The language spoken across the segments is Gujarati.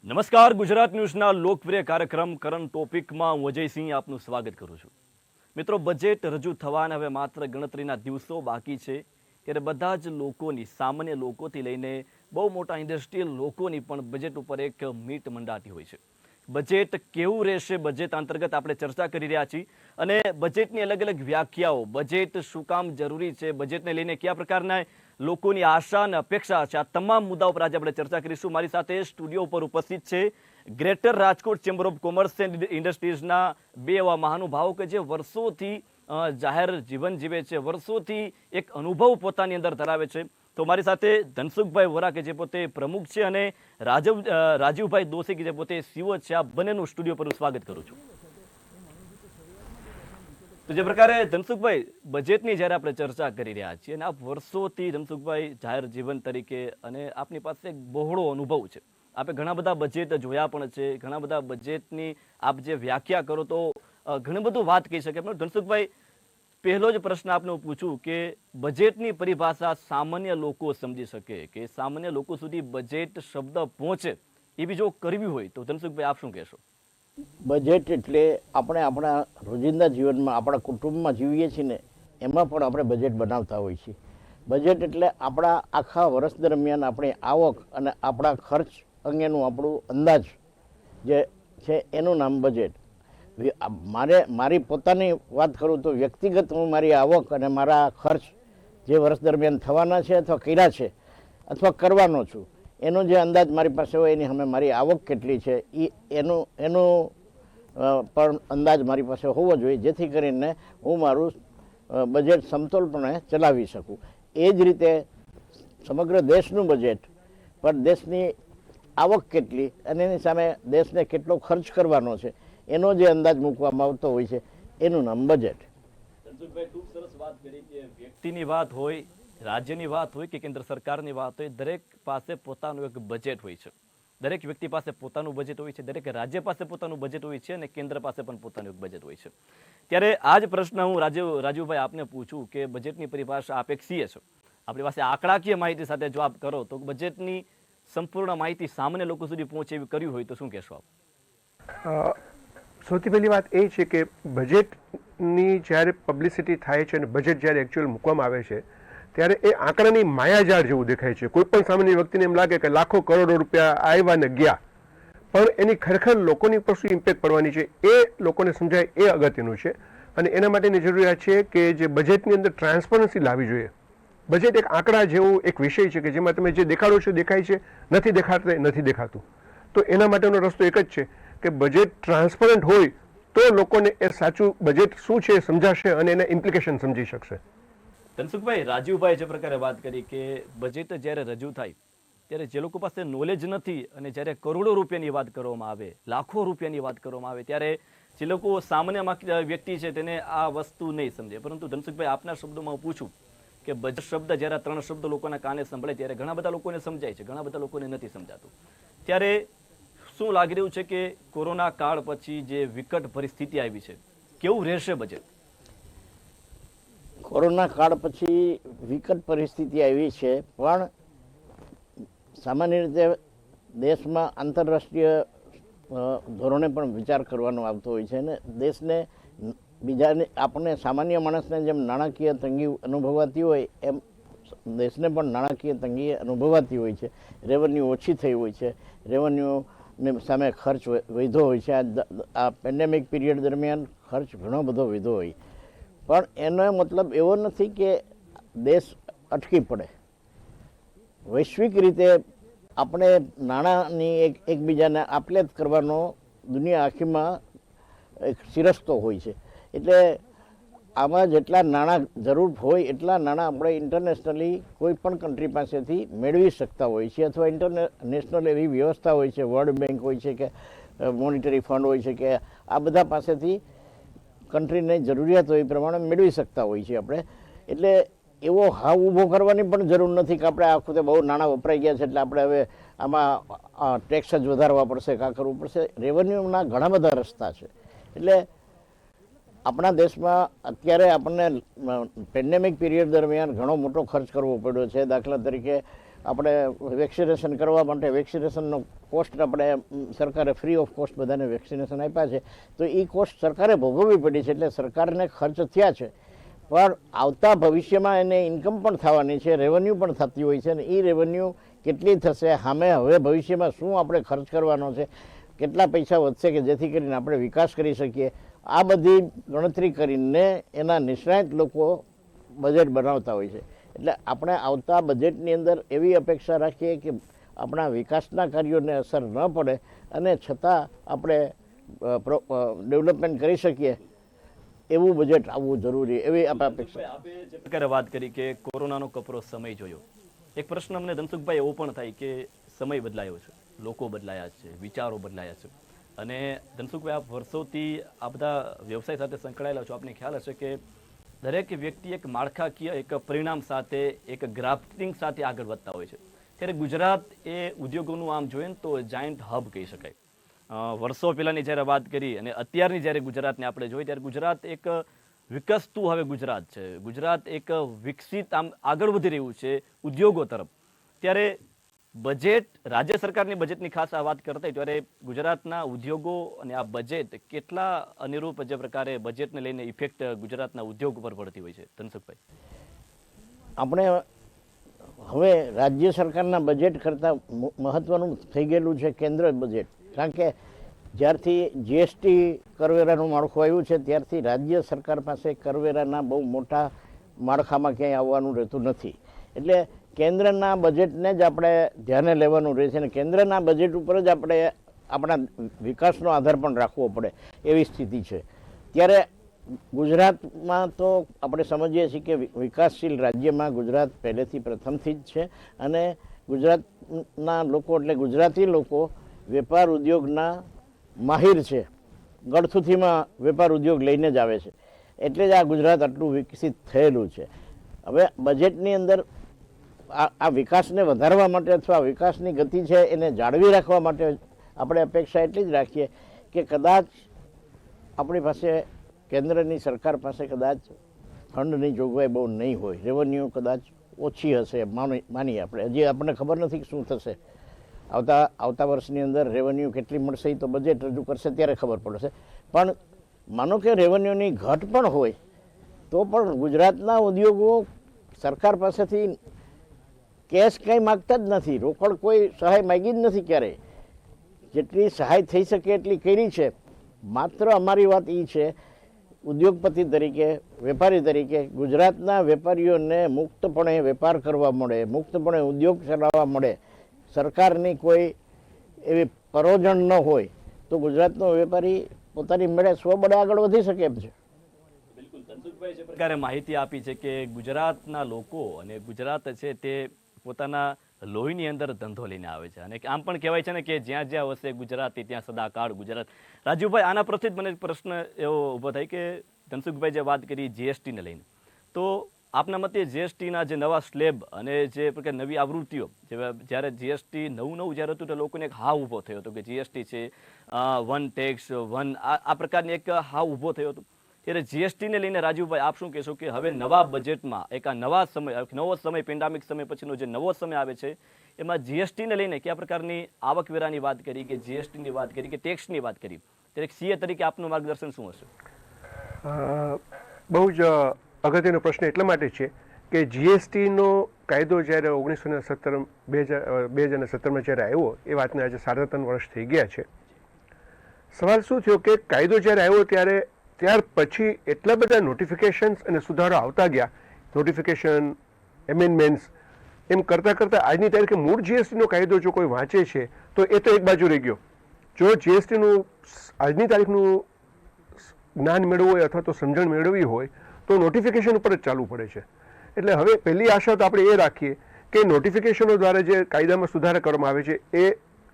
નમસ્કાર, ગુજરાત ન્યૂઝના લોકપ્રિય કાર્યક્રમ કરંટ ટોપિકમાં હું અજયસિંહ આપનું સ્વાગત કરું છું. મિત્રો, બજેટ રજૂ થવાના હવે માત્ર ગણતરીના દિવસો બાકી છે ત્યારે બધા જ લોકોની, સામાન્ય લોકોથી લઈને બહુ મોટા ઇન્ડસ્ટ્રીયલ લોકોની પણ બજેટ ઉપર એક મીટ મંડાતી હોય છે. બજેટ કેવું રહેશે, બજેટ અંતર્ગત આપણે ચર્ચા કરી રહ્યા છીએ અને બજેટની અલગ અલગ વ્યાખ્યાઓ, બજેટ શું કામ જરૂરી છે, બજેટને લઈને કયા પ્રકારના લોકોની આશા અને અપેક્ષા છે, આ તમામ મુદ્દાઓ પર આજે આપણે ચર્ચા કરીશું. મારી સાથે સ્ટુડિયો ઉપર ઉપસ્થિત છે greater Rajkot chamber of commerce and ઇન્ડસ્ટ્રીઝના બે એવા મહાનુભાવો કે જે વર્ષોથી જાહેર જીવન જીવે છે, વર્ષોથી એક અનુભવ પોતાની અંદર ધરાવે છે. તો મારી સાથે ધનસુખભાઈ વોરા કે જે પોતે પ્રમુખ છે અને રાજીવભાઈ દોશી કે જે પોતે સીઓ છે, આ બંનેનું સ્ટુડિયો પર સ્વાગત કરું છું. તો જે પ્રકારે ધનસુખભાઈ, બજેટની જ્યારે આપણે ચર્ચા કરી રહ્યા છીએ અને આપ વર્ષોથી ધનસુખભાઈ જાહેર જીવન તરીકે અને આપની પાસે એક બહોળો અનુભવ છે, આપે ઘણા બધા બજેટ જોયા પણ છે, ઘણા બધા બજેટની આપ જે વ્યાખ્યા કરો તો ઘણું બધું વાત કહી શકે. ધનસુખભાઈ, પહેલો જ પ્રશ્ન આપને પૂછું કે બજેટની પરિભાષા સામાન્ય લોકો સમજી શકે, કે સામાન્ય લોકો સુધી બજેટ શબ્દ પહોંચે એવી જો કરવી હોય તો ધનસુખભાઈ આપ શું કહેશો? બજેટ એટલે આપણે આપણા રોજિંદા જીવનમાં, આપણા કુટુંબમાં જીવીએ છીએ ને એમાં પણ આપણે બજેટ બનાવતા હોઈએ છીએ. બજેટ એટલે આપણા આખા વર્ષ દરમિયાન આપણી આવક અને આપણા ખર્ચ અંગેનું આપણું અંદાજ જે છે એનું નામ બજેટ. મારી પોતાની વાત કરું તો વ્યક્તિગત હું મારી આવક અને મારા ખર્ચ જે વર્ષ દરમિયાન થવાના છે અથવા કર્યા છે અથવા કરવાનો છું એનો જે અંદાજ મારી પાસે હોય એની સામે મારી આવક કેટલી છે એનો પણ અંદાજ મારી પાસે હોવો જોઈએ, જેથી કરીને હું મારું બજેટ સમતોલપણે ચલાવી શકું. એ જ રીતે સમગ્ર દેશનું બજેટ પણ દેશની આવક કેટલી અને એની સામે દેશને કેટલો ખર્ચ કરવાનો છે એનો જે અંદાજ મૂકવામાં આવતો હોય છે એનું નામ બજેટ. ધનસુખભાઈ, ખૂબ સરસ વાત કરી કે વ્યક્તિની વાત હોય, રાજ્યની વાત હોય કે કેન્દ્ર સરકારની વાત હોય, દરેક પાસે પોતાનું એક બજેટ હોય છે. દરેક વ્યક્તિ પાસે પોતાનું બજેટ હોય છે, દરેક રાજ્ય પાસે પોતાનું બજેટ હોય છે અને કેન્દ્ર પાસે પણ પોતાનું એક બજેટ હોય છે. ત્યારે આ જ પ્રશ્ન હું રાજીવભાઈ આપને પૂછું કે બજેટની પરિભાષા આપ એક સીએ છો, આપણી પાસે આંકડાકીય માહિતી સાથે જો આપ કરો તો બજેટની સંપૂર્ણ માહિતી સામાન્ય લોકો સુધી પહોંચે એવી કર્યું હોય તો શું કહેશો આપ? સૌથી પહેલી વાત એ છે કે બજેટની જ્યારે પબ્લિસિટી થાય છે અને બજેટ જ્યારે એકચ્યુઅલ મૂકવામાં આવે છે ત્યારે એ આંકડાની માયાજાળ જેવું દેખાય છે. કોઈ પણ સામાન્ય વ્યક્તિને એમ લાગે કે લાખો કરોડો રૂપિયા આવ્યા ને ગયા, પણ એની ખરેખર લોકોની પર શું ઇમ્પેક્ટ પડવાની છે એ લોકોને સમજાય એ અગત્યનું છે. અને એના માટેની જરૂરિયાત છે કે જે બજેટની અંદર ટ્રાન્સપરન્સી લાવવી જોઈએ. બજેટ એક આંકડા જેવું એક વિષય છે કે જેમાં તમે જે દેખાડો છો દેખાય છે, નથી દેખાડતા નથી દેખાતું. તો એના માટેનો રસ્તો એક જ છે કે બજેટ ટ્રાન્સપરન્ટ હોય તો લોકોને એ સાચું બજેટ શું છે સમજાશે અને એના ઇમ્પ્લિકેશન સમજી શકશે. ધનસુખભાઈ, રાજીવભાઈ જે પ્રકારે વાત કરી કે બજેટ જ્યારે રજૂ થાય ત્યારે જે લોકો પાસે નોલેજ નથી અને જ્યારે કરોડો રૂપિયાની વાત કરવામાં આવે, લાખો રૂપિયાની વાત કરવામાં આવે ત્યારે જે લોકો સામાન્ય વ્યક્તિ છે તેને આ વસ્તુ નહીં સમજે. પરંતુ ધનસુખભાઈ, આપના શબ્દોમાં પૂછું કે બજેટ શબ્દ જ્યારે 3 શબ્દ લોકોના કાને સંભળાય ત્યારે ઘણા બધા લોકોને સમજાય છે, ઘણા બધા લોકોને નથી સમજાતું. ત્યારે શું લાગી રહ્યું છે કે કોરોના કાળ પછી જે વિકટ પરિસ્થિતિ આવી છે, કેવું રહેશે બજેટ? કોરોના કાળ પછી વિકટ પરિસ્થિતિ આવી છે, પણ સામાન્ય રીતે દેશમાં આંતરરાષ્ટ્રીય ધોરણે પણ વિચાર કરવાનો આવતો હોય છે અને દેશને બીજાને, આપણને સામાન્ય માણસને જેમ નાણાકીય તંગી અનુભવાતી હોય એમ દેશને પણ નાણાકીય તંગી અનુભવાતી હોય છે. રેવન્યુ ઓછી થઈ હોય છે, રેવન્યુની સામે ખર્ચ વધ્યો હોય છે. આ પેન્ડેમિક પીરિયડ દરમિયાન ખર્ચ ઘણો બધો વધ્યો હોય, પણ એનો મતલબ એવો નથી કે દેશ અટકી પડે. વૈશ્વિક રીતે આપણે નાણાંની એકબીજાને આપલે કરવાનો દુનિયા આખીમાં એક સિરસ્તો હોય છે. એટલે આમાં જેટલા નાણાં જરૂર હોય એટલા નાણાં આપણે ઇન્ટરનેશનલી કોઈ પણ કન્ટ્રી પાસેથી મેળવી શકતા હોય છે, અથવા ઇન્ટરનેશનલ એવી વ્યવસ્થા હોય છે, વર્લ્ડ બેંક હોય છે કે મોનિટરી ફંડ હોય છે કે આ બધા પાસેથી કન્ટ્રીને જરૂરિયાત હોય એ પ્રમાણે મેળવી શકતા હોય છે આપણે. એટલે એવો હાવ ઊભો કરવાની પણ જરૂર નથી કે આપણે આ વખતે બહુ નાણાં વપરાઈ ગયા છે એટલે આપણે હવે આમાં ટેક્સ જ વધારવા પડશે, કાં કરવું પડશે. રેવન્યુના ઘણા બધા રસ્તા છે. એટલે આપણા દેશમાં અત્યારે આપણને પેન્ડેમિક પીરિયડ દરમિયાન ઘણો મોટો ખર્ચ કરવો પડ્યો છે. દાખલા તરીકે આપણે વેક્સિનેશન કરવા માટે વેક્સિનેશનનો કોસ્ટ આપણે સરકારે ફ્રી ઓફ કોસ્ટ બધાને વેક્સિનેશન આપ્યા છે, તો એ કોસ્ટ સરકારે ભોગવવી પડી છે, એટલે સરકારને ખર્ચ થયા છે. પણ આવતા ભવિષ્યમાં એને ઇન્કમ પણ થવાની છે, રેવન્યુ પણ થતી હોય છે, અને એ રેવન્યુ કેટલી થશે, સામે હવે ભવિષ્યમાં શું આપણે ખર્ચ કરવાનો છે, કેટલા પૈસા વધશે કે જેથી કરીને આપણે વિકાસ કરી શકીએ, આ બધી ગણતરી કરીને એના નિષ્ણાત લોકો બજેટ બનાવતા હોય છે. એટલે આપણે આવતા બજેટની અંદર એવી અપેક્ષા રાખીએ કે આપણા વિકાસના કાર્યોને અસર ન પડે અને છતાં આપણે ડેવલપમેન્ટ કરી શકીએ એવું બજેટ આવવું જરૂરી, એવી આપણે અપેક્ષા. આપે જે પ્રકારે વાત કરી કે કોરોનાનો કપરો સમય જોયો, એક પ્રશ્ન અમને ધનસુખભાઈ એવો પણ થાય કે સમય બદલાયો છે, લોકો બદલાયા છે, વિચારો બદલાયા છે, અને ધનસુખભાઈ આપ વર્ષોથી આ બધા વ્યવસાય સાથે સંકળાયેલા છો, આપને ખ્યાલ હશે કે દરેક વ્યક્તિ એક માળખાકીય એક પરિણામ સાથે એક ગ્રાફ્ટિંગ સાથે આગળ વધતા હોય છે. ત્યારે ગુજરાત એ ઉદ્યોગોનું આમ જોઈએ ને તો જાયન્ટ હબ કહી શકાય. વર્ષો પહેલાની જ્યારે વાત કરી અને અત્યારની જ્યારે ગુજરાતને આપણે જોઈએ ત્યારે ગુજરાત એક વિકસતું હવે ગુજરાત છે, ગુજરાત એક વિકસિત આમ આગળ વધી રહ્યું છે ઉદ્યોગો તરફ. ત્યારે બજેટ, રાજ્ય સરકારની બજેટની ખાસ આ વાત કરતા ત્યારે ગુજરાતના ઉદ્યોગો અને આ બજેટ કેટલા અનુરૂપ જે પ્રકારે બજેટને લઈને ઇફેક્ટ ગુજરાતના ઉદ્યોગ પર પડતી હોય છે ધનસુખભાઈ? આપણે હવે રાજ્ય સરકારના બજેટ કરતાં મહત્ત્વનું થઈ ગયેલું છે કેન્દ્ર બજેટ, કારણ કે જ્યારથી જીએસટી કરવેરાનું માળખું આવ્યું છે ત્યારથી રાજ્ય સરકાર પાસે કરવેરાના બહુ મોટા માળખામાં ક્યાંય આવવાનું રહેતું નથી. એટલે કેન્દ્રના બજેટને જ આપણે ધ્યાને લેવાનું રહે છે, અને કેન્દ્રના બજેટ ઉપર જ આપણે આપણા વિકાસનો આધાર પણ રાખવો પડે એવી સ્થિતિ છે. ત્યારે ગુજરાતમાં તો આપણે સમજીએ છીએ કે વિકાસશીલ રાજ્યમાં ગુજરાત પહેલેથી પ્રથમથી જ છે, અને ગુજરાતના લોકો એટલે ગુજરાતી લોકો વેપાર ઉદ્યોગના માહિર છે, ગળથુથીમાં વેપાર ઉદ્યોગ લઈને જ આવે છે, એટલે જ આ ગુજરાત આટલું વિકસિત થયેલું છે. હવે બજેટની અંદર આ વિકાસને વધારવા માટે અથવા વિકાસની ગતિ છે એને જાળવી રાખવા માટે આપણે અપેક્ષા એટલી જ રાખીએ કે કદાચ આપણી પાસે કેન્દ્રની સરકાર પાસે કદાચ ફંડની જોગવાઈ બહુ નહીં હોય, રેવન્યુ કદાચ ઓછી હશે, માનીએ આપણે, હજી આપણને ખબર નથી કે શું થશે. આવતા વર્ષની અંદર રેવન્યુ કેટલી મળશે એ તો બજેટ રજૂ કરશે ત્યારે ખબર પડશે. પણ માનો કે રેવન્યુની ઘટ પણ હોય તો પણ ગુજરાતના ઉદ્યોગો સરકાર પાસેથી કેશ કંઈ માગતા જ નથી, રોકડ કોઈ સહાય માગી જ નથી ક્યારેય. જેટલી સહાય થઈ શકે એટલી કરી છે. માત્ર અમારી વાત એ છે ઉદ્યોગપતિ તરીકે, વેપારી તરીકે, ગુજરાતના વેપારીઓને મુક્તપણે વેપાર કરવા મળે, મુક્તપણે ઉદ્યોગ ચલાવવા મળે, સરકારની કોઈ એવી પરોજણ ન હોય તો ગુજરાતનો વેપારી પોતાની મેળે સ્વબળે આગળ વધી શકે એમ છે. બિલકુલ ધનસુખભાઈ જે પ્રકારે માહિતી આપી છે કે ગુજરાતના લોકો અને ગુજરાત છે તે પોતાના લોહીની અંદર ધંધો લઈને આવે છે, અને આમ પણ કહેવાય છે ને કે જ્યાં જ્યાં વસે ગુજરાતી ત્યાં સદાકાળ ગુજરાત. રાજુભાઈ, આના પરથી જ મને પ્રશ્ન એવો ઊભો થાય કે ધનસુખભાઈ જે વાત કરી જીએસટીને લઈને, તો આપના મતે જીએસટીના જે નવા સ્લેબ અને જે પ્રકાર નવી આવૃત્તિઓ, જ્યારે જીએસટી નવું જ્યારે હતું તો લોકોને એક હાવ ઊભો થયો હતો કે જીએસટી છે, વન ટેક્સ વન, આ પ્રકારની એક હાવ ઊભો થયો હતો. ત્યારે જીએસટીને લઈને રાજુભાઈ આપ શું કહેશો કે હવે નવા બજેટમાં એક આ નવો સમય પેન્ડામિક સમય પછીનો જે નવો સમય આવે છે એમાં જીએસટીને લઈને કયા પ્રકારની આવકવેરાની વાત કરી કે જીએસટીની વાત કરી કે ટેક્સની વાત કરી, ત્યારે સીએ તરીકે આપનું માર્ગદર્શન શું હશે? બહુ જ અગત્યનો પ્રશ્ન એટલા માટે છે કે જીએસટીનો કાયદો જ્યારે 2017માં જ્યારે આવ્યો એ વાતને આજે 3.5 વર્ષ થઈ ગયા છે. સવાલ શું થયો કે કાયદો જ્યારે આવ્યો ત્યાર પછી એટલા બધા નોટિફિકેશન્સ અને સુધારો આવતા ગયા, નોટિફિકેશન, એમેન્ડમેન્ટ્સ, એમ કરતાં આજની તારીખે મૂળ જીએસટીનો કાયદો જો કોઈ વાંચે છે તો એ તો એક બાજુ રહી ગયો. જો જીએસટીનું આજની તારીખનું જ્ઞાન મેળવવું હોય અથવા તો સમજણ મેળવવી હોય તો નોટિફિકેશન ઉપર જ ચાલવું પડે છે. એટલે હવે પહેલી આશા તો આપણે એ રાખીએ કે નોટિફિકેશનો દ્વારા જે કાયદામાં સુધારા કરવામાં આવે છે એ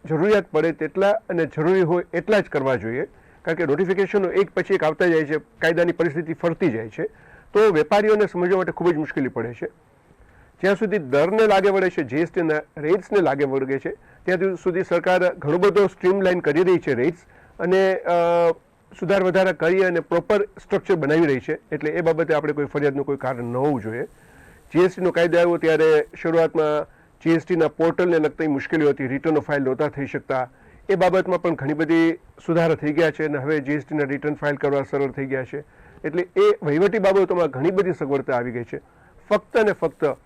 જરૂરિયાત પડે તેટલા અને જરૂરી હોય એટલા જ કરવા જોઈએ, કારણ કે નોટિફિકેશનો એક પછી એક આવતા જાય છે, કાયદાની પરિસ્થિતિ ફરતી જાય છે, તો વેપારીઓને સમજવા માટે ખૂબ જ મુશ્કેલી પડે છે. જ્યાં સુધી દરને લાગે વળે છે, જીએસટીના રેટ્સને લાગે વળગે છે, ત્યાં સુધી સરકાર ઘણો બધો સ્ટ્રીમલાઇન કરી રહી છે રેટ્સ, અને સુધાર વધારા કરી અને પ્રોપર સ્ટ્રક્ચર બનાવી રહી છે. એટલે એ બાબતે આપણે કોઈ ફરિયાદનું કોઈ કારણ ન હોવું જોઈએ. જીએસટીનો કાયદો આવ્યો ત્યારે શરૂઆતમાં જીએસટીના પોર્ટલને લગતી મુશ્કેલીઓ હતી, રિટર્નો ફાઇલ નહોતા થઈ શકતા, એ બાબતમાં પણ ઘણી બધી સુધારા થઈ ગયા છે અને હવે જીએસટીના રિટર્ન ફાઇલ કરવા સરળ થઈ ગયા છે. એટલે એ વહીવટી બાબતોમાં ઘણી બધી સગવડતા આવી ગઈ છે. ફક્ત ને ફક્ત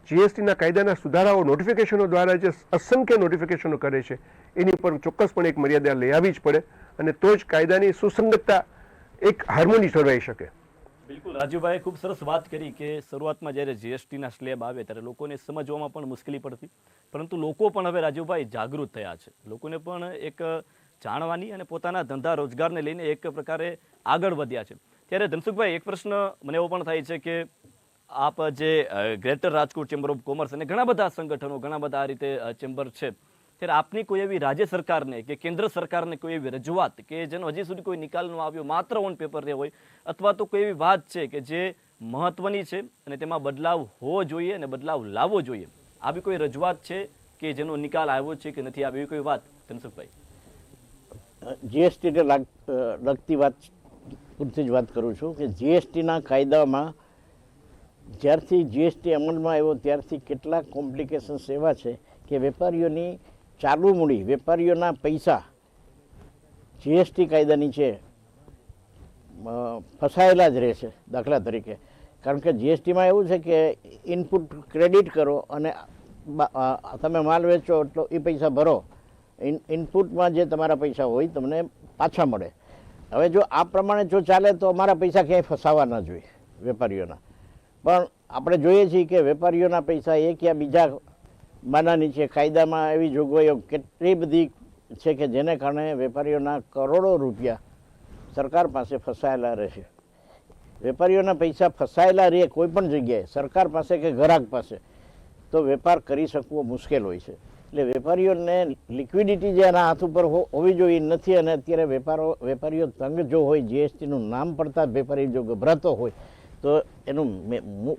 જીએસટીના કાયદાના સુધારાઓ નોટિફિકેશનો દ્વારા જે અસંખ્ય નોટિફિકેશનો કરે છે એની પર ચોક્કસપણે એક મર્યાદા લઈ આવવી જ પડે અને તો જ કાયદાની સુસંગતતા એક હાર્મોની જળવાઈ શકે. બિલકુલ, રાજુભાઈએ ખૂબ સરસ વાત કરી કે શરૂઆતમાં જ્યારે જીએસટીના સ્લેબ આવે ત્યારે લોકોને સમજવામાં પણ મુશ્કેલી પડતી, પરંતુ લોકો પણ હવે રાજુભાઈ જાગૃત થયા છે. લોકોને પણ એક જાણવાની અને પોતાના ધંધા રોજગારને લઈને એક પ્રકારે આગળ વધ્યા છે. ત્યારે ધનસુખભાઈ, એક પ્રશ્ન મને એવો પણ થાય છે કે આપ જે greater Rajkot chamber of commerce અને ઘણા બધા સંગઠનો, ઘણા બધા આ રીતે ચેમ્બર છે, ત્યારે આપની કોઈ એવી રાજ્ય સરકારને કે કેન્દ્ર સરકારને કોઈ એવી રજૂઆત કે જેનો હજી સુધી કોઈ નિકાલ ન આવ્યો, માત્ર ઓન પેપર હોય, અથવા તો કોઈ એવી વાત છે કે જે મહત્વની છે અને તેમાં બદલાવ હોવો જોઈએ અને બદલાવ લાવવો જોઈએ, આવી કોઈ રજૂઆત છે કે જેનો નિકાલ આવ્યો છે કે નથી આવ્યો, એવી કોઈ વાત ધનસુખભાઈ? જીએસટીને લગતી વાત પૂરતી જ વાત કરું છું કે જીએસટીના કાયદામાં જ્યારથી જીએસટી અમલમાં આવ્યો ત્યારથી કેટલાક કોમ્પ્લિકેશન્સ એવા છે કે વેપારીઓની ચાલુ મૂડી, વેપારીઓના પૈસા જીએસટી કાયદા નીચે ફસાયેલા જ રહે છે. દાખલા તરીકે, કારણ કે જીએસટીમાં એવું છે કે ઇનપુટ ક્રેડિટ કરો અને તમે માલ વેચો તો એ પૈસા ભરો, ઇનપુટમાં જે તમારા પૈસા હોય તમને પાછા મળે. હવે જો આ પ્રમાણે જો ચાલે તો અમારા પૈસા ક્યાંય ફસાવા ના જોઈએ વેપારીઓના. પણ આપણે જોઈએ છીએ કે વેપારીઓના પૈસા એક યા બીજા બાના નીચે કાયદામાં એવી જોગવાઈઓ કેટલી બધી છે કે જેને કારણે વેપારીઓના કરોડો રૂપિયા સરકાર પાસે ફસાયેલા રહે છે. વેપારીઓના પૈસા ફસાયેલા રહે કોઈ પણ જગ્યાએ, સરકાર પાસે કે ગ્રાહક પાસે, તો વેપાર કરી શકવો મુશ્કેલ હોય છે. એટલે વેપારીઓને લિક્વિડિટી જે એના હાથ ઉપર હોવી જોઈએ નથી. અને અત્યારે વેપારીઓ તંગ જો હોય, જીએસટીનું નામ પડતા વેપારી જો ગભરાતો હોય, તો એનું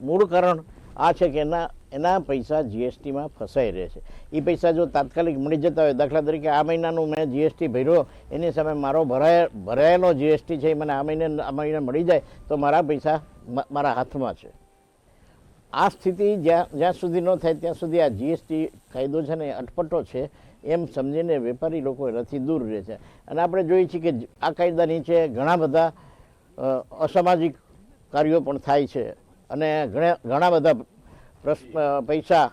મૂળ કારણ આ છે કે એના પૈસા જીએસટીમાં ફસાઈ રહે છે. એ પૈસા જો તાત્કાલિક મળી જતા હોય, દાખલા તરીકે આ મહિનાનું મેં જીએસટી ભર્યો, એની સામે મારો ભરાયેલો જીએસટી છે એ મને આ મહિને મળી જાય તો મારા પૈસા મારા હાથમાં છે. આ સ્થિતિ જ્યાં સુધી ન થાય ત્યાં સુધી આ જીએસટી કાયદો છે ને અટપટો છે એમ સમજીને વેપારી લોકો એનાથી દૂર રહે છે. અને આપણે જોઈએ છીએ કે આ કાયદા નીચે ઘણા બધા અસામાજિક કાર્યો પણ થાય છે અને ઘણા બધા પૈસા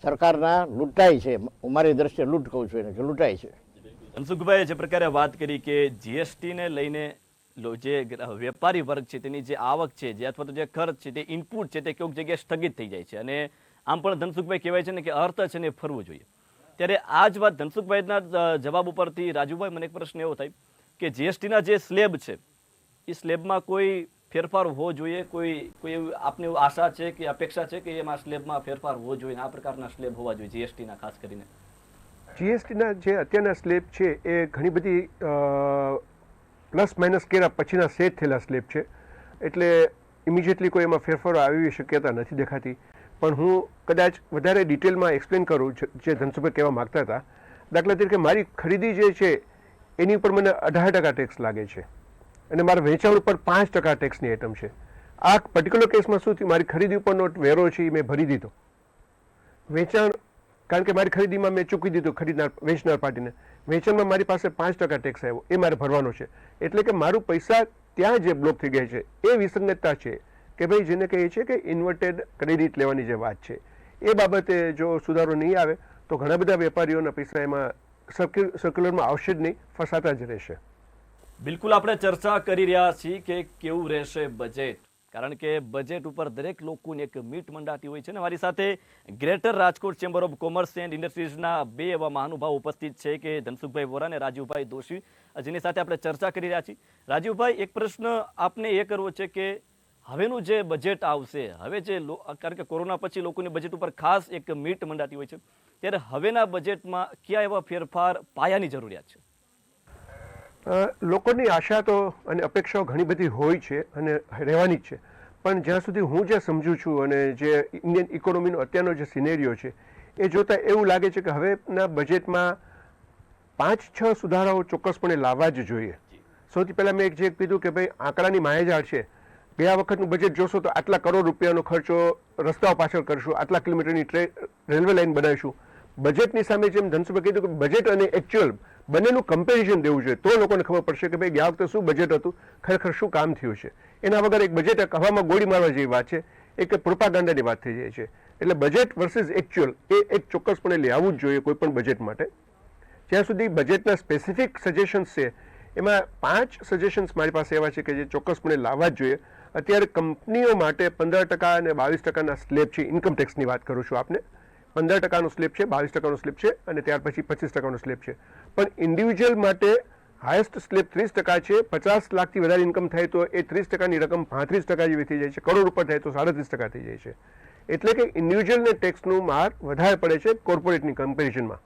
સરકારના લૂંટાય છે. મારી દ્રષ્ટિએ લૂંટ કહું છું એને, કે લૂંટાય છે. ધનસુખભાઈએ જે પ્રકારે વાત કરી કે જીએસટીને લઈને જે વેપારી વર્ગ છે તેની જે આવક છે, જે અથવા તો જે ખર્ચ છે, તે ઇનપુટ છે, તે કોઈક જગ્યાએ સ્થગિત થઈ જાય છે. અને આમ પણ ધનસુખભાઈ કહેવાય છે ને કે અર્થ છે ને ફરવું જોઈએ. ત્યારે આ જ વાત ધનસુખભાઈના જવાબ ઉપરથી રાજુભાઈ, મને એક પ્રશ્ન એવો થાય કે જીએસટીના જે સ્લેબ છે એ સ્લેબમાં કોઈ ફેરફાર હોવો જોઈએ, કોઈ એવી આપને આશા છે કે અપેક્ષા છે કે એમાં સ્લેબમાં ફેરફાર હોવો જોઈએ, આ પ્રકારના સ્લેબ હોવા જોઈએ જીએસટીના ખાસ કરીને? જીએસટીના જે અત્યારના સ્લેબ છે એ ઘણી બધી પ્લસ માઇનસ કર્યા પછીના સેટ થયેલા સ્લેબ છે. એટલે ઇમિડિયેટલી કોઈ એમાં ફેરફારો આવી શક્યતા નથી દેખાતી. પણ હું કદાચ વધારે ડિટેલમાં એક્સપ્લેન કરું જે ધનસુભાઈ કહેવા માગતા હતા. દાખલા તરીકે મારી ખરીદી જે છે એની ઉપર મને 18% ટેક્સ લાગે છે અને મારા વેચાણ ઉપર 5% ટેક્સની આઇટમ છે. આ પર્ટિક્યુલર કેસમાં શું થયું, મારી ખરીદી ઉપરનો વેરો છે એ મેં ભરી દીધો. વેચાણ, કારણ કે મારી ખરીદીમાં મેં ચૂકી દીધું વેચનાર પાર્ટીને, વેચાણમાં મારી પાસે 5% ટેક્સ આવ્યો, એ મારે ભરવાનો છે. એટલે કે મારું પૈસા ત્યાં જે બ્લોક થઈ ગયા છે એ વિસંગતતા છે કે ભાઈ જેને કહીએ છીએ કે ઇન્વર્ટેડ ક્રેડિટ લેવાની જે વાત છે એ બાબતે જો સુધારો નહીં આવે તો ઘણા બધા વેપારીઓના પૈસા એમાં સર્ક્યુલરમાં આવશે જ નહીં, ફસાતા જ રહેશે. બિલકુલ, આપણે ચર્ચા કરી રહ્યા છીએ કે કેવું રહેશે બજેટ, કારણ કે બજેટ ઉપર દરેક લોકોની એક મીટ મંડાતી હોય છે. ને મારી સાથે greater Rajkot chamber of commerce and ઇન્ડસ્ટ્રીઝના બે એવા મહાનુભાવ ઉપસ્થિત છે કે ધનસુખભાઈ વોરા અને રાજુભાઈ દોશી, જેની સાથે આપણે ચર્ચા કરી રહ્યા છીએ. રાજુભાઈ, એક પ્રશ્ન આપને એ કરવો છે કે હવેનું જે બજેટ આવશે, હવે જે કારણ કે કોરોના પછી લોકોની બજેટ ઉપર ખાસ એક મીટ મંડાતી હોય છે, ત્યારે હવેના બજેટમાં કયા એવા ફેરફાર પાયાની જરૂરિયાત છે? લોકોની આશા તો અને અપેક્ષાઓ ઘણી બધી હોય છે અને રહેવાની જ છે. પણ જ્યાં સુધી હું જે સમજુ છું અને જે ઇન્ડિયન ઇકોનોમીનો અત્યારનો જે સિનેરિયો છે એ જોતાં એવું લાગે છે કે હવેના બજેટમાં 5-6 સુધારાઓ ચોક્કસપણે લાવવા જ જોઈએ. સૌથી પહેલાં મેં જે કીધું કે ભાઈ આંકડાની માયાજાળ છે. ગયા વખતનું બજેટ જોશો તો આટલા કરોડ રૂપિયાનો ખર્ચો રસ્તાઓ પાછળ કરશું, આટલા કિલોમીટરની રેલવે લાઇન બનાવીશું. બજેટની સામે જેમ ધનસુભાઈ કીધું કે બજેટ અને એકચ્યુઅલ બંનેનું કમ્પેરિઝન દેવું જોઈએ, તો લોકોને ખબર પડશે કે ભાઈ ગયા વખતે શું બજેટ હતું, ખરેખર શું કામ થયું છે. એના વગર એક બજેટ એક હવામાં ગોળી મારવા જેવી વાત છે, એક પ્રોપાગાન્ડાની વાત થઈ જાય છે. એટલે બજેટ વર્સિસ એકચ્યુઅલ એ એક ચોક્કસપણે લઈ આવવું જ જોઈએ કોઈ પણ બજેટ માટે. જ્યાં સુધી બજેટના સ્પેસિફિક સજેશન્સ છે, એમાં 5 સજેશન્સ મારી પાસે એવા છે કે જે ચોક્કસપણે લાવવા જ જોઈએ. અત્યારે કંપનીઓ માટે 15% અને 22%ના સ્લેબ છે. ઇન્કમ ટેક્સની વાત કરું છું આપને. 15%નો સ્લેબ છે, 22%નો સ્લેબ છે અને ત્યાર પછી 25%નો સ્લેબ છે. પણ ઇન્ડિવિજ્યુઅલ માટે હાઈએસ્ટ સ્લેબ 30% છે. 50 લાખથી વધારે ઇન્કમ થાય તો એ 30%ની રકમ 35% જેવી થઈ જાય છે. કરોડ ઉપર થાય તો 37% થઈ જાય છે. એટલે કે ઇન્ડિવિજ્યુઅલને ટેક્સનું માર વધારે પડે છે કોર્પોરેટની કમ્પેરિઝનમાં.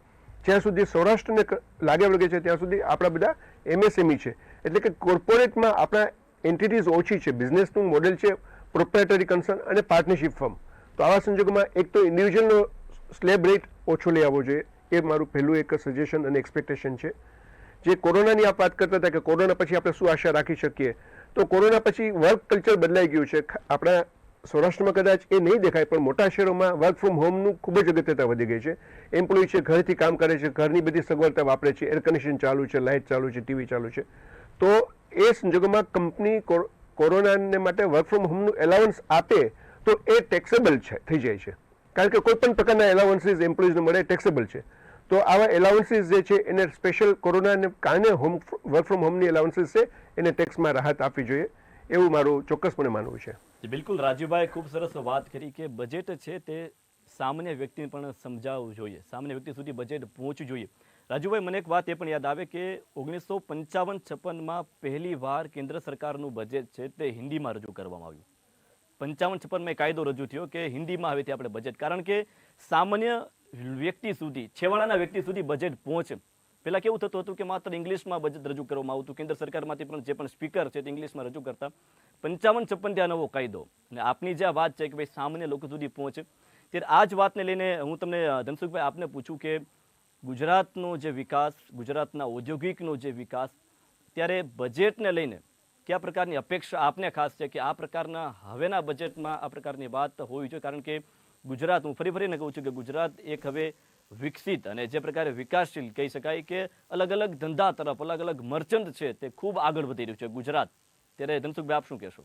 જ્યાં સુધી સૌરાષ્ટ્રને લાગે વળગે છે ત્યાં સુધી આપણા બધા MSME છે, એટલે કે કોર્પોરેટમાં આપણા એન્ટિટીઝ ઓછી છે. બિઝનેસનું મોડેલ છે પ્રોપ્રાઇટરી કન્સર્ન અને પાર્ટનરશિપ ફર્મ. તો આવા સંજોગોમાં એક તો ઇન્ડિવિજ્યુઅલનો સ્લેબ રેટ ઓછો લઈ આવવો જોઈએ. એ મારું પહેલું એક સજેશન અને એક્સપેક્ટેશન છે. જે કોરોનાની આપ વાત કરતા હતા કે કોરોના પછી આપણે શું આશા રાખી શકીએ, તો કોરોના પછી વર્ક કલ્ચર બદલાઈ ગયું છે. આપણા સૌરાષ્ટ્રમાં કદાચ એ નહીં દેખાય પણ મોટા શહેરોમાં વર્ક ફ્રોમ હોમનું ખૂબ જ અગત્યતા વધી ગઈ છે. એમ્પ્લોય છે ઘરથી કામ કરે છે, ઘરની બધી સગવડતા વાપરે છે, એર કન્ડિશન ચાલુ છે, લાઇટ ચાલુ છે, ટીવી ચાલુ છે. તો એ સંજોગોમાં કંપની કોરોનાને માટે વર્ક ફ્રોમ હોમનું એલાવન્સ આપે તો એ ટેક્સેબલ છે થઈ જાય છે. કારણ કે કોઈ પણ પ્રકારના એલાવન્સીસ એમ્પ્લોઈઝને મળે ટેક્સેબલ છે. તો આવા એલાવન્સીસ જે છે એને સ્પેશિયલ કોરોનાને કારણે વર્ક ફ્રોમ હોમની એલાવન્સીસ છે એને ટેક્સમાં રાહત આપવી જોઈએ, એવું મારું ચોક્કસપણે માનવું છે. બિલકુલ રાજુભાઈ ખૂબ સરસ વાત કરી કે બજેટ છે તે સામાન્ય વ્યક્તિને પણ સમજાવવું જોઈએ, સામાન્ય વ્યક્તિ સુધી બજેટ પહોંચવું જોઈએ. રાજુભાઈ, મને એક વાત એ પણ યાદ આવે કે 1955-56માં પહેલી વાર કેન્દ્ર સરકારનું બજેટ છે તે હિન્દીમાં રજૂ કરવામાં આવ્યું. 55-56માં કાયદો રજૂ થયો કે હિન્દીમાં હવેથી આપણે બજેટ, કારણ કે સામાન્ય વ્યક્તિ સુધી, છેવાડાના વ્યક્તિ સુધી બજેટ પહોંચે. પહેલા કેવું થતું હતું કે માત્ર ઇંગ્લિશમાં બજેટ રજૂ કરવામાં આવતું, કેન્દ્ર સરકારમાંથી પણ જે પણ સ્પીકર છે તે ઇંગ્લિશમાં રજૂ કરતા. 55-56 નવો કાયદો અને આપની જે વાત છે કે ભાઈ સામાન્ય લોકો સુધી પહોંચે, ત્યારે આ જ વાતને લઈને હું તમને ધનસુખભાઈ આપને પૂછું કે ગુજરાતનો જે વિકાસ, ગુજરાતના ઔદ્યોગિકનો જે વિકાસ, ત્યારે બજેટને લઈને કયા પ્રકારની અપેક્ષા આપને ખાસ છે કે આ પ્રકારના હવેના બજેટમાં આ પ્રકારની વાત હોવી જોઈએ? કારણ કે ગુજરાત, હું ફરીને કહું છું કે ગુજરાત એક હવે વિકસિત અને જે પ્રકારે વિકાસશીલ કહી શકાય કે અલગ અલગ ધંધા તરફ, અલગ અલગ મર્ચન્ટ છે તે ખૂબ આગળ વધી રહ્યું છે ગુજરાત. ત્યારે ધનસુખભાઈ આપ શું કહેશો?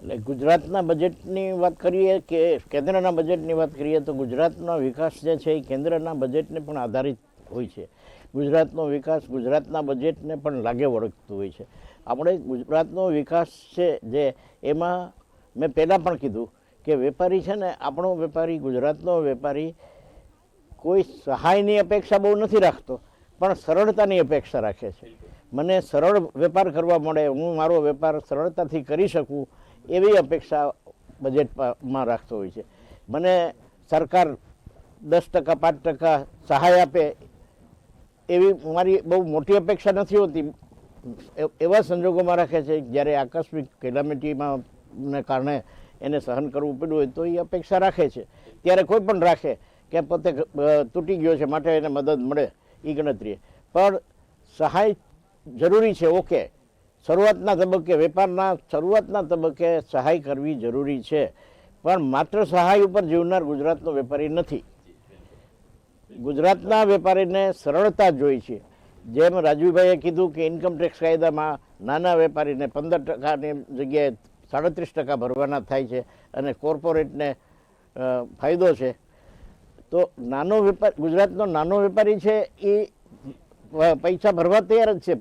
એટલે ગુજરાતના બજેટની વાત કરીએ કે કેન્દ્રના બજેટની વાત કરીએ તો ગુજરાતનો વિકાસ જે છે એ કેન્દ્રના બજેટને પણ આધારિત હોય છે. ગુજરાતનો વિકાસ ગુજરાતના બજેટને પણ લાગે વળગતું હોય છે. આપણે ગુજરાતનો વિકાસ છે જે એમાં મેં પહેલાં પણ કીધું કે વેપારી છે ને, આપણો વેપારી, ગુજરાતનો વેપારી કોઈ સહાયની અપેક્ષા બહુ નથી રાખતો, પણ સરળતાની અપેક્ષા રાખે છે. મને સરળ વેપાર કરવા મળે, હું મારો વેપાર સરળતાથી કરી શકું એવી અપેક્ષા બજેટમાં રાખતો હોય છે. મને સરકાર 10% 5% સહાય આપે એવી મારી બહુ મોટી અપેક્ષા નથી હોતી. એવા સંજોગોમાં રાખે છે જ્યારે આકસ્મિક કેલામિટીમાં ને કારણે એને સહન કરવું પડ્યું હોય તો એ અપેક્ષા રાખે છે. ત્યારે કોઈ પણ રાખે કે પોતે તૂટી ગયો છે માટે એને મદદ મળે એ ગણતરીએ. પણ સહાય જરૂરી છે, ઓકે, શરૂઆતના તબક્કે, વેપારના શરૂઆતના તબક્કે સહાય કરવી જરૂરી છે, પણ માત્ર સહાય ઉપર જીવનાર ગુજરાતનો વેપારી નથી. ગુજરાતના વેપારીને સરળતા જોઈ છે. જેમ રાજુભાઈએ કીધું કે ઇન્કમટેક્સ કાયદામાં નાના વેપારીને 15%ની જગ્યાએ 37% ભરવાના થાય છે અને કોર્પોરેટને ફાયદો છે. તો નાનો વેપાર, ગુજરાતનો નાનો વેપારી છે એ પૈસા ભરવા તૈયાર જ છે.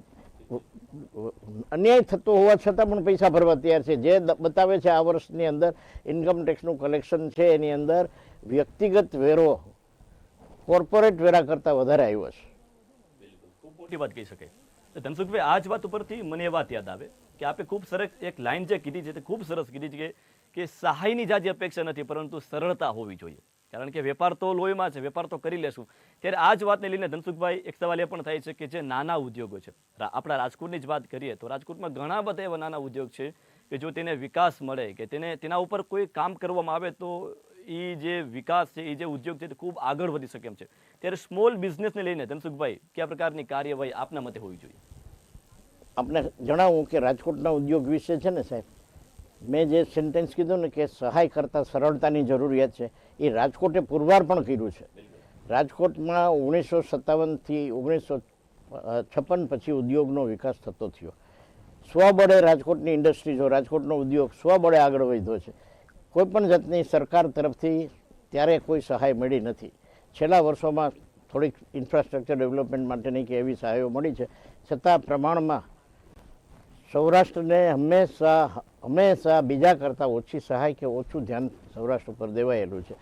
અન્યાય થતો હોવા છતાં પણ પૈસા ભરવા તૈયાર છે. જે બતાવે છે આ વર્ષની અંદર ઇન્કમટેક્સનું કલેક્શન છે એની અંદર વ્યક્તિગત વેરો કોર્પોરેટ વેરા કરતાં વધારે આવ્યો છે. ખૂબ મોટી વાત કહી શકાય. ધનસુખભાઈ, આ જ વાત ઉપરથી મને એ વાત યાદ આવે કે આપે ખૂબ સરસ એક લાઈન જે કીધી છે તે ખૂબ સરસ કીધી છે કે સહાયની જાજી અપેક્ષા નથી, પરંતુ સરળતા હોવી જોઈએ. કારણ કે વેપાર તો લોહીમાં છે, વેપાર તો કરી લેશું. ત્યારે આ જ વાતને લઈને ધનસુખભાઈ એક સવાલ એ પણ થાય છે કે જે નાના ઉદ્યોગો છે, આપણા રાજકોટની જ વાત કરીએ તો રાજકોટમાં ઘણા બધા એવા નાના ઉદ્યોગ છે કે જો તેને વિકાસ મળે કે તેના ઉપર કોઈ કામ કરવામાં આવે તો એ જે વિકાસ છે, એ જે ઉદ્યોગ છે તે ખૂબ આગળ વધી શકે એમ છે. ત્યારે સ્મોલ બિઝનેસને લઈને ધનસુખભાઈ કયા પ્રકારની કાર્યવાહી આપના મતે હોવી જોઈએ? આપણે જણાવું કે રાજકોટના ઉદ્યોગ વિશે છે ને સાહેબ, મેં જે સેન્ટેન્સ કીધું ને કે સહાય કરતાં સરળતાની જરૂરિયાત છે, એ રાજકોટે પુરવાર પણ કર્યું છે. રાજકોટમાં 1957થી 1956 પછી ઉદ્યોગનો વિકાસ થતો થયો. સ્વબળે રાજકોટની ઇન્ડસ્ટ્રીઝો, રાજકોટનો ઉદ્યોગ સ્વબળે આગળ વધ્યો છે. કોઈપણ જાતની સરકાર તરફથી ત્યારે કોઈ સહાય મળી નથી. છેલ્લા વર્ષોમાં થોડીક ઇન્ફ્રાસ્ટ્રક્ચર ડેવલપમેન્ટ માટેની કે એવી સહાયો મળી છે, છતાં પ્રમાણમાં સૌરાષ્ટ્રને હંમેશા બીજા કરતાં ઓછી સહાય કે ઓછું ધ્યાન સૌરાષ્ટ્ર ઉપર દેવાયેલું છે.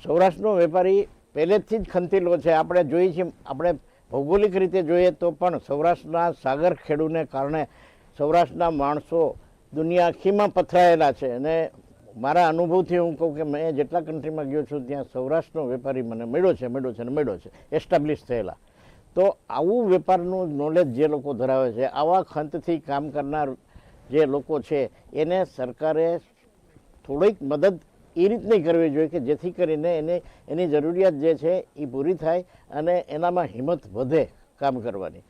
સૌરાષ્ટ્રનો વેપારી પહેલેથી જ ખંતીલો છે. આપણે જોઈએ છીએ, આપણે ભૌગોલિક રીતે જોઈએ તો પણ સૌરાષ્ટ્રના સાગર ખેડૂને કારણે સૌરાષ્ટ્રના માણસો દુનિયા આખીમાં પથરાયેલા છે. અને મારા અનુભવથી હું કહું કે મેં જેટલા કન્ટ્રીમાં ગયો છું ત્યાં સૌરાષ્ટ્રનો વેપારી મને મળ્યો છે એસ્ટાબ્લિશ થયેલા. તો આવું વેપારનું નોલેજ જે લોકો ધરાવે છે, આવા ખંતથી કામ કરનાર જે લોકો છે, એને સરકારે થોડીક મદદ એ રીતની કરવી જોઈએ કે જેથી કરીને એની જરૂરિયાત જે છે એ પૂરી થાય અને એનામાં હિંમત વધે કામ કરવાની.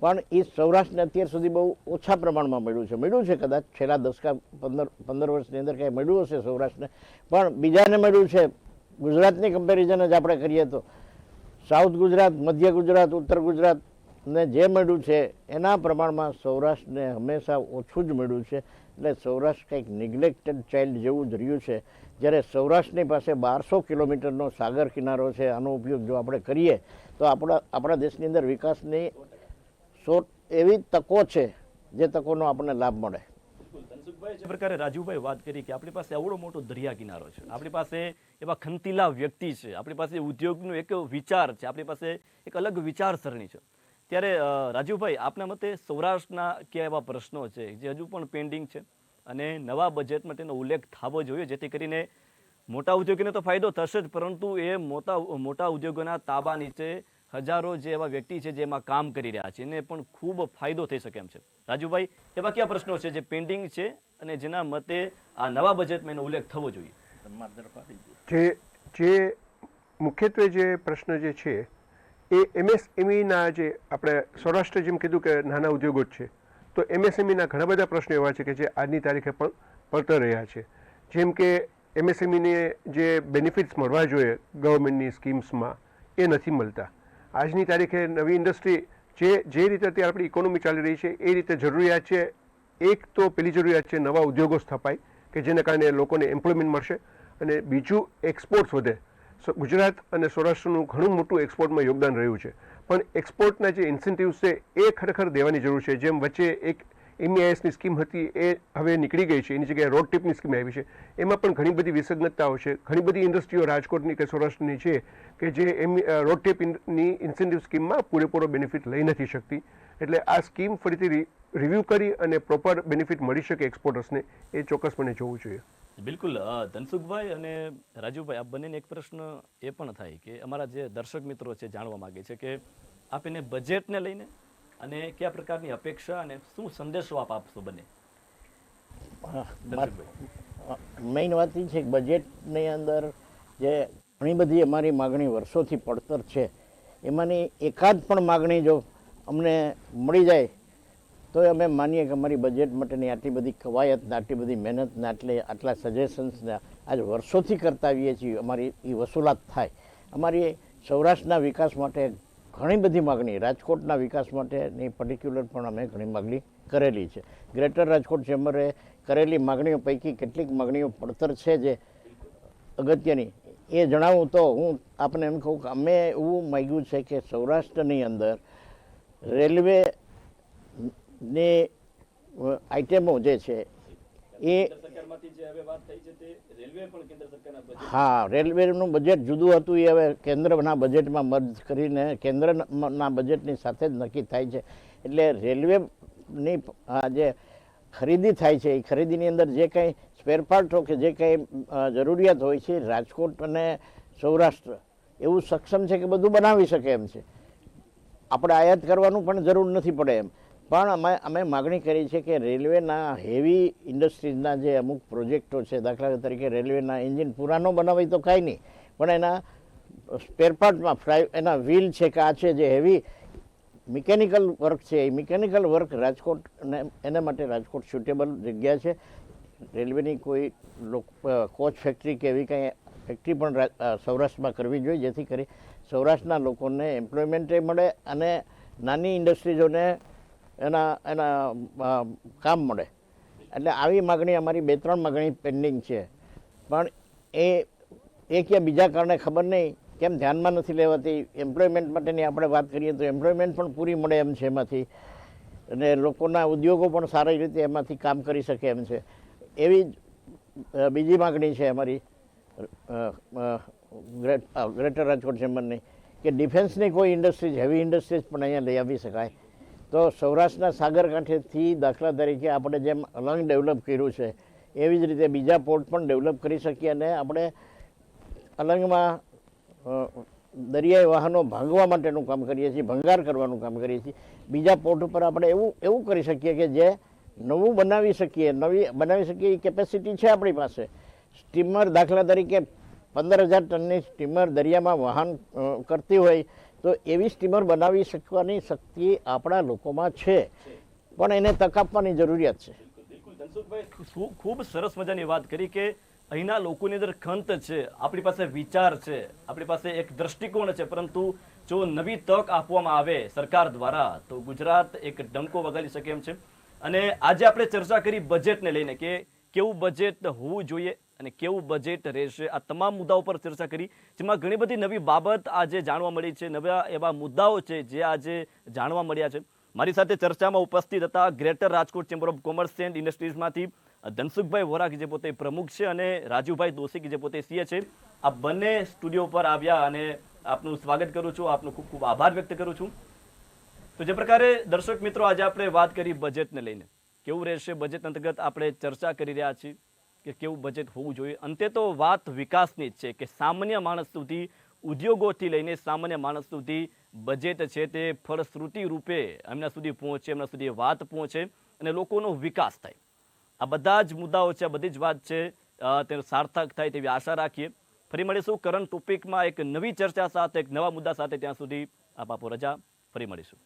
પણ એ સૌરાષ્ટ્રને અત્યાર સુધી બહુ ઓછા પ્રમાણમાં મળ્યું છે કદાચ છેલ્લા 10-15 વર્ષની અંદર કાંઈ મળ્યું હશે સૌરાષ્ટ્રને, પણ બીજાને મળ્યું છે. ગુજરાતની કમ્પેરિઝન જ આપણે કરીએ તો સાઉથ ગુજરાત, મધ્ય ગુજરાત, ઉત્તર ગુજરાતને જે મળ્યું છે એના પ્રમાણમાં સૌરાષ્ટ્રને હંમેશા ઓછું જ મળ્યું છે. એટલે સૌરાષ્ટ્ર કંઈક નિગ્લેક્ટેડ ચાઇલ્ડ જેવું જ રહ્યું છે. જ્યારે સૌરાષ્ટ્રની પાસે 1200 કિલોમીટરનો સાગર કિનારો છે. આનો ઉપયોગ જો આપણે કરીએ તો આપણા દેશની અંદર વિકાસની એવી તકો છે જે તકોનો આપણને લાભ મળે. ધનસુખભાઈ, જે પ્રકારે રાજુભાઈ વાત કરી કે આપણી પાસે આવડો મોટો દરિયા કિનારો છે, આપણી પાસે એવા ખંતીલા વ્યક્તિ છે, આપણી પાસે ઉદ્યોગનો એક વિચાર છે, આપણી પાસે એક અલગ વિચારસરણી છે, ત્યારે રાજુભાઈ, આપના મતે સૌરાષ્ટ્રના કયા એવા પ્રશ્નો છે જે હજુ પણ પેન્ડિંગ છે અને નવા બજેટમાં તેનો ઉલ્લેખ થવો જોઈએ જેથી કરીને મોટા ઉદ્યોગોને તો ફાયદો થશે જ, પરંતુ એ મોટા ઉદ્યોગોના તાબા નીચે હજારો જે એવા વ્યક્તિ છે જે એમાં કામ કરી રહ્યા છે એને પણ ખૂબ ફાયદો થઈ શકે એમ છે. રાજુભાઈ, એવા કયા પ્રશ્નો છે જે પેન્ડિંગ છે અને જેના મતે આ નવા બજેટમાં એનો ઉલ્લેખ થવો જોઈએ? જે મુખ્યત્વે જે પ્રશ્ન જે છે એ એમએસએમઈના, જે આપણે સૌરાષ્ટ્ર જેમ કીધું કે નાના ઉદ્યોગો જ છે, તો એમએસએમઈના ઘણા બધા પ્રશ્નો એવા છે કે જે આજની તારીખે પણ પડતર રહ્યા છે. જેમ કે એમએસએમઈને જે બેનિફિટ્સ મળવા જોઈએ ગવર્મેન્ટની સ્કીમ્સમાં એ નથી મળતા. આજની તારીખે નવી ઇન્ડસ્ટ્રી જે રીતે અત્યારે આપણી ઇકોનોમી ચાલી રહી છે એ રીતે જરૂરિયાત છે. એક તો પેલી જરૂરિયાત છે નવા ઉદ્યોગો સ્થપાય કે જેના કારણે લોકોને એમ્પ્લોયમેન્ટ મળશે, અને બીજું એક્સપોર્ટ્સ વધે. ગુજરાત અને સૌરાષ્ટ્રનું ઘણું મોટું એક્સપોર્ટમાં યોગદાન રહ્યું છે, પણ એક્સપોર્ટના જે ઇન્સેન્ટિવ્સ છે એ ખરેખર દેવાની જરૂર છે. જેમ વચ્ચે એક MEISની સ્કીમ હતી એ હવે નીકળી ગઈ છે, એની જગ્યાએ રોડ ટીપની સ્કીમ આવી છે. એમાં પણ ઘણી બધી વિસંગતતાઓ છે. ઘણી બધી ઇન્ડસ્ટ્રીઓ રાજકોટની કે સૌરાષ્ટ્રની છે કે જે રોડ ટીપની ઇન્સેન્ટિવ સ્કીમમાં પૂરેપૂરો બેનિફિટ લઈ નથી શકતી. એટલે આ સ્કીમ ફરીથી રિવ્યૂ કરી અને પ્રોપર બેનિફિટ મળી શકે એક્સપોર્ટર્સને એ ચોક્કસપણે જોવું જોઈએ. બિલકુલ. ધનસુખભાઈ અને રાજુભાઈ, આ બંનેને એક પ્રશ્ન એ પણ થાય કે અમારા જે દર્શક મિત્રો છે જાણવા માંગે છે કે આપ એને બજેટને લઈને અને કયા પ્રકારની અપેક્ષા અને શું સંદેશો આપ આપશો બંને? મેઇન વાત એ છે કે બજેટની અંદર જે ઘણી બધી અમારી માગણી વર્ષોથી પડતર છે, એમાંની એકાદ પણ માગણી જો અમને મળી જાય તો અમે માનીએ કે અમારી બજેટ માટેની આટલી બધી કવાયત, આટલી બધી મહેનત, આટલા સજેશન્સને આજ વર્ષોથી કરતા આવીએ છીએ, અમારી એ વસૂલાત થાય. અમારી સૌરાષ્ટ્રના વિકાસ માટે ઘણી બધી માગણી, રાજકોટના વિકાસ માટેની પર્ટિક્યુલર પણ અમે ઘણી માગણી કરેલી છે. ગ્રેટર રાજકોટ ચેમ્બરે કરેલી માગણીઓ પૈકી કેટલીક માગણીઓ પડતર છે જે અગત્યની, એ જણાવું તો હું આપને એમ કહું કે અમે એવું માગ્યું છે કે સૌરાષ્ટ્રની અંદર રેલવેની આઇટમો જે છે એ, હા, રેલવેનું બજેટ જુદું હતું, એ હવે કેન્દ્રના બજેટમાં મર્જ કરીને કેન્દ્રના બજેટની સાથે જ નક્કી થાય છે. એટલે રેલવેની જે ખરીદી થાય છે એ ખરીદીની અંદર જે કંઈ સ્પેરપાર્ટો કે જે કંઈ જરૂરિયાત હોય છે રાજકોટ અને સૌરાષ્ટ્ર એવું સક્ષમ છે કે બધું બનાવી શકે એમ છે. આપણે આયાત કરવાનું પણ જરૂર નથી પડે એમ. પણ અમે માગણી કરી છે કે રેલવેના હેવી ઇન્ડસ્ટ્રીઝના જે અમુક પ્રોજેક્ટો છે, દાખલા તરીકે રેલવેના એન્જિન પૂરા ન બનાવી તો કાંઈ નહીં, પણ એના સ્પેરપાર્ટમાં એના વ્હીલ છે કે આ છે જે હેવી મિકેનિકલ વર્ક છે, એ મિકેનિકલ વર્ક રાજકોટ, એના માટે રાજકોટ સ્યુટેબલ જગ્યા છે. રેલવેની કોઈ કોચ ફેક્ટરી કે એવી કંઈ ફેક્ટરી પણ સૌરાષ્ટ્રમાં કરવી જોઈએ, જેથી કરી સૌરાષ્ટ્રના લોકોને એમ્પ્લોયમેન્ટે મળે અને નાની ઇન્ડસ્ટ્રીઝોને એના કામ મળે. એટલે આવી માગણી અમારી 2-3 માગણી પેન્ડિંગ છે, પણ એ કે બીજા કારણે ખબર નહીં કેમ ધ્યાનમાં નથી લેવાતી. એમ્પ્લોયમેન્ટ માટેની આપણે વાત કરીએ તો એમ્પ્લોયમેન્ટ પણ પૂરી મળે એમ છે એમાંથી, અને લોકોના ઉદ્યોગો પણ સારી રીતે એમાંથી કામ કરી શકે એમ છે. એવી જ બીજી માગણી છે અમારી ગ્રેટર રાજકોટ ચેમ્બરની, કે ડિફેન્સની કોઈ ઇન્ડસ્ટ્રીઝ, હેવી ઇન્ડસ્ટ્રીઝ પણ અહીંયા લઈ આવી શકાય. તો સૌરાષ્ટ્રના સાગરકાંઠેથી દાખલા તરીકે આપણે જેમ અલંગ ડેવલપ કર્યું છે એવી જ રીતે બીજા પોર્ટ પણ ડેવલપ કરી શકીએ, અને આપણે અલંગમાં દરિયાઈ વાહનો ભાંગવા માટેનું કામ કરીએ છીએ, ભંગાર કરવાનું કામ કરીએ છીએ. બીજા પોર્ટ ઉપર આપણે એવું કરી શકીએ કે જે નવું બનાવી શકીએ એ કેપેસિટી છે આપણી પાસે. સ્ટીમર દાખલા તરીકે 15,000 ટનની સ્ટીમર દરિયામાં વહન કરતી હોય તો એવી સ્ટીમર બનાવી શકવાની શક્તિ આપણા લોકોમાં છે, પણ એને તક આપવાની જરૂરિયાત છે. ધનસુખભાઈ, ખૂબ સરસ મજાની વાત કરી કે અહીંના લોકોની અંદર ખંત છે, આપણી પાસે વિચાર છે, આપણી પાસે એક દ્રષ્ટિકોણ છે, પરંતુ જો નવી તક આપવામાં આવે સરકાર દ્વારા તો ગુજરાત એક ડંકો વગાડી શકે એમ છે. અને આજે આપણે ચર્ચા કરી બજેટને લઈને કે કેવું બજેટ હોવું જોઈએ અને કેવું બજેટ રહેશે. આ તમામ મુદ્દાઓ પર ચર્ચા કરી, જેમાં ઘણી બધી નવી બાબત આજે જાણવા મળી છે, નવા એવા મુદ્દાઓ છે જે આજે જાણવા મળ્યા છે. મારી સાથે ચર્ચામાં ઉપસ્થિત હતા greater Rajkot chamber of commerce and ઇન્ડસ્ટ્રીઝમાંથી ધનસુખભાઈ વોરા કે જે પોતે પ્રમુખ છે અને રાજુભાઈ દોશી કે જે પોતે સીએ છે. આ બંને સ્ટુડિયો પર આવ્યા અને આપનું સ્વાગત કરું છું, આપનો ખૂબ ખૂબ આભાર વ્યક્ત કરું છું. તો જે પ્રકારે દર્શક મિત્રો આજે આપણે વાત કરી બજેટને લઈને, કેવું રહેશે બજેટ અંતર્ગત આપણે ચર્ચા કરી રહ્યા છીએ કે કેવું બજેટ હોવું જોઈએ. અંતે તો વાત વિકાસની જ છે કે સામાન્ય માણસ સુધી, ઉદ્યોગોથી લઈને સામાન્ય માણસ સુધી બજેટ છે તે ફળશ્રુતિ રૂપે એમના સુધી પહોંચે, એમના સુધી વાત પહોંચે અને લોકોનો વિકાસ થાય. આ બધા જ મુદ્દાઓ છે, આ બધી જ વાત છે તેનો સાર્થક થાય તેવી આશા રાખીએ. ફરી મળીશું કરંટ ટોપિકમાં એક નવી ચર્ચા સાથે, એક નવા મુદ્દા સાથે. ત્યાં સુધી આપ આપો રજા. ફરી મળીશું.